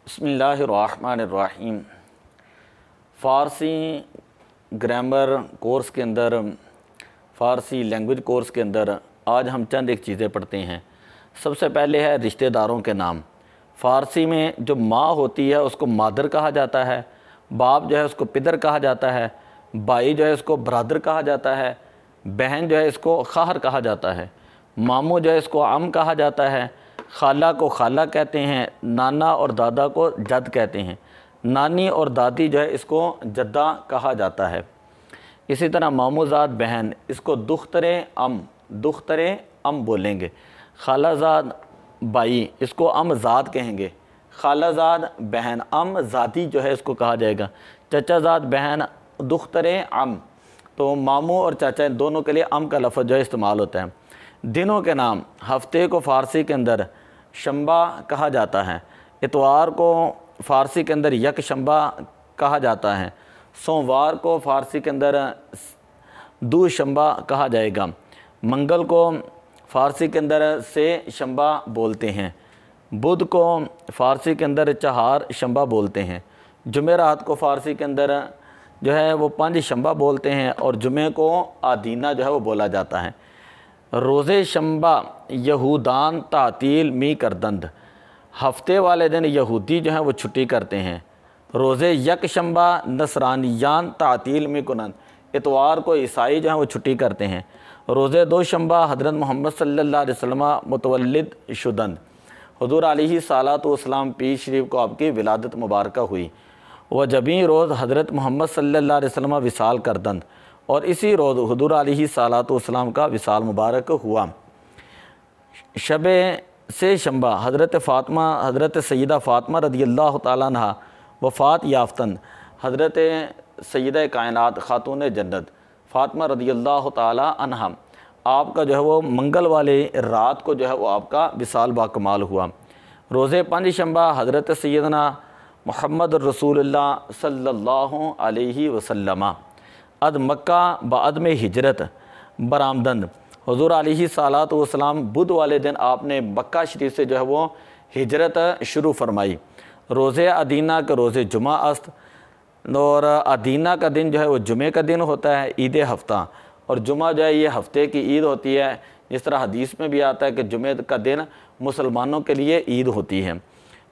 बिस्मिल्लाहिर्रहमानिर्रहीम। फ़ारसी grammar course के अंदर, फ़ारसी लैंग्वेज कोर्स के अंदर आज हम चंद एक चीज़ें पढ़ते हैं। सबसे पहले है रिश्तेदारों के नाम। फ़ारसी में जो माँ होती है उसको मादर कहा जाता है, बाप जो है उसको पिदर कहा जाता है, भाई जो है इसको ब्रादर कहा जाता है, बहन जो है इसको खाहर कहा जाता है, मामू जो है इसको अम कहा जाता है, खाला को खाला कहते हैं, नाना और दादा को जद कहते हैं, नानी और दादी जो है इसको जद्दा कहा जाता है। इसी तरह मामूजाद बहन इसको दुख्तरे अम बोलेंगे। खालाजाद भाई इसको अमजाद कहेंगे। खालाजाद बहन अमजादी जो है इसको कहा जाएगा। चचाजाद बहन दुख्तरे अम। तो मामू और चाचा दोनों के लिए अम का लफ्ज़ जो है इस्तेमाल होता है। दिनों के नाम, हफ्ते को फ़ारसी के अंदर शंबा कहा जाता है, इतवार को फ़ारसी के अंदर यक शंबा कहा जाता है, सोमवार को फ़ारसी के अंदर दू शंबा कहा जाएगा, मंगल को फ़ारसी के अंदर से शंबा बोलते हैं, बुध को फ़ारसी के अंदर चहार शंबा बोलते हैं, जुमेरात को फ़ारसी के अंदर जो है वो पंज शंबा बोलते हैं और जुमे को आदीना जो है वो बोला जाता है। रोज़े शंबा यहूदान तातील मी करदंद, हफ्ते वाले दिन यहूदी जो हैं वो छुट्टी करते हैं। रोज़े यक शंबा नसरानियान तातील मी कुनंद, इतवार को ईसाई जो हैं वो छुट्टी करते हैं। रोज़े दो शंबा हज़रत मोहम्मद सल्लल्लाहु अलैहि वसल्लम मुतवल्लिद शुदंद, हुज़ूर अलैहिस्सलातु वस्सलाम पीर शरीफ को आपकी विलादत मुबारक हुई। वह जबी रोज़ हज़रत मोहम्मद सल्लल्लाहु अलैहि वसल्लम विसाल करदंद, और इसी रोज़ हुज़ूर अलैहिस्सलातु वस्सलाम का विसाल मुबारक हुआ। शबे से शंबा हज़रत सैयदा फ़ातिमा रदियल्लाहु ताला अन्हा वफ़ात याफ्तन, हज़रत सैयदा कायनात खातून जन्नत फ़ातिमा रदियल्लाहु ताला अन्हा, आपका जो है वो मंगल वाले रात को जो है वो आपका विसाल बाकमाल हुआ। रोज़े पंज शंबा हज़रत सैयदना मुहम्मद रसूलुल्लाह सल्लल्लाहु अलैहि वसल्लम अद मक्का बाद में हिजरत बरामदंद, हुज़ूर अलैहिस्सलातु वस्सलाम बुध वाले दिन आपने मक्का शरीफ से जो है वो हिजरत शुरू फरमाई। रोज़े अदीना के रोज़े जुमा अस्त, और अदीना का दिन जो है वो जुमे का दिन होता है, ईद हफ्ता, और जुमा जो है ये हफ्ते की ईद होती है। जिस तरह हदीस में भी आता है कि जुमे का दिन मुसलमानों के लिए ईद होती है।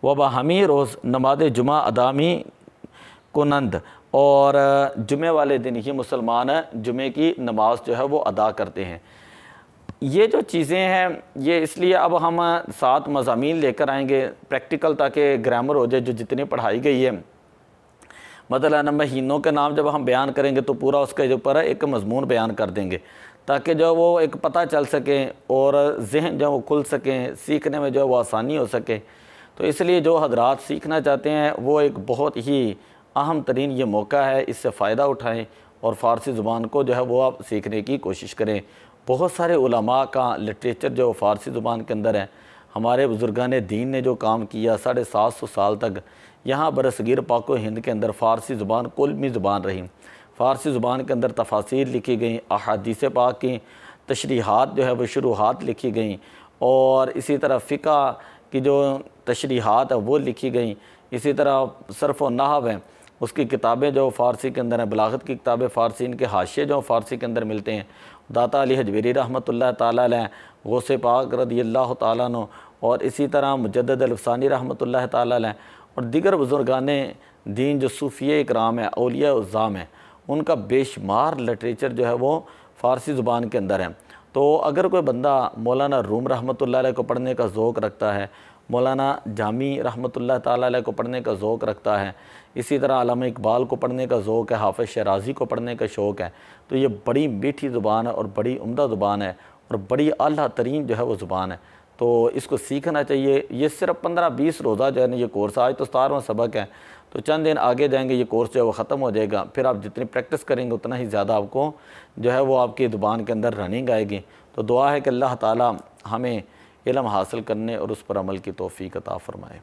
वह बहमी रोज़ नमाज जुमा अदामी कुनंद, और जुमे वाले दिन ही मुसलमान जुमे की नमाज जो है वो अदा करते हैं। ये जो चीज़ें हैं ये इसलिए अब हम 7 मज़ामीन लेकर आएंगे प्रैक्टिकल, ताकि ग्रामर हो जाए जो जितनी पढ़ाई गई है। मतलब महीनों के नाम जब हम बयान करेंगे तो पूरा उसके ऊपर एक मजमून बयान कर देंगे, ताकि जो वो एक पता चल सके और जहन जो वो खुल सकें, सीखने में जो वो आसानी हो सके। तो इसलिए जो हजरात सीखना चाहते हैं वो एक बहुत ही अहम तरीन ये मौका है, इससे फ़ायदा उठाएं और फ़ारसी ज़ुबान को जो है वो आप सीखने की कोशिश करें। बहुत सारे उलमा का लिटरेचर जो फ़ारसी ज़ुबान के अंदर है। हमारे बुज़ुर्गान दीन ने जो काम किया 750 साल तक यहाँ बरसगीर पाक हिंद के अंदर फ़ारसी ज़ुबान कुलमी ज़ुबान रही। फ़ारसी ज़ुबान के अंदर तफासीर लिखी गई, अहादीस पाक की तशरीहात जो है वो शुरूहात लिखी गई, और इसी तरह फ़िक़ा की जो तशरीहात है वो लिखी गई। इसी तरह सर्फ़ व नहव है उसकी किताबें जो फ़ारसी के अंदर हैं, बलागत की किताबें फ़ारसी, इनके हाशिए जो फ़ारसी के अंदर मिलते हैं। दाता अली हजवेरी रहमतुल्लाह ताला अलैह, गौसे पाक रदियल्लाहु ताला अन्हु, और इसी तरह मुजद्दिद अल-अफ़सानी रहमतुल्लाह ताला अलैह, और दीगर बुज़ुर्गाने दीन जो सूफ़िये इकराम है, औलिया उज़्ज़ाम है, उनका बेशुमार लिटरेचर जो है वो फ़ारसी ज़ुबान के अंदर है। तो अगर कोई बंदा मौलाना रूम रहमतुल्लाह अलैह को पढ़ने का ज़ौक़ रखता है, मौलाना जामी रहमतुल्लाह ताला अलैह को पढ़ने का ज़ौक़ रखता है, इसी तरह अल्लामा इकबाल को पढ़ने का ज़ौक़ है, हाफ़िज़ शराज़ी को पढ़ने का शौक़ है, तो ये बड़ी मीठी ज़ुबान है और बड़ी उम्दा ज़ुबान है और बड़ी आला तरीन जो है वो ज़ुबान है। तो इसको सीखना चाहिए। ये सिर्फ 15-20 रोज़ा जो है ना ये कोर्स, आज तो 17वां सबक है, तो चंद दिन आगे जाएंगे ये कोर्स जो है वो ख़त्म हो जाएगा। फिर आप जितनी प्रैक्टिस करेंगे उतना ही ज़्यादा आपको जो है वो आपकी ज़ुबान के अंदर रनिंग आएगी। तो दुआ है कि अल्लाह ताला हमें इल्म हासिल करने और उस पर अमल की तौफ़ीक़ अता फ़रमाए।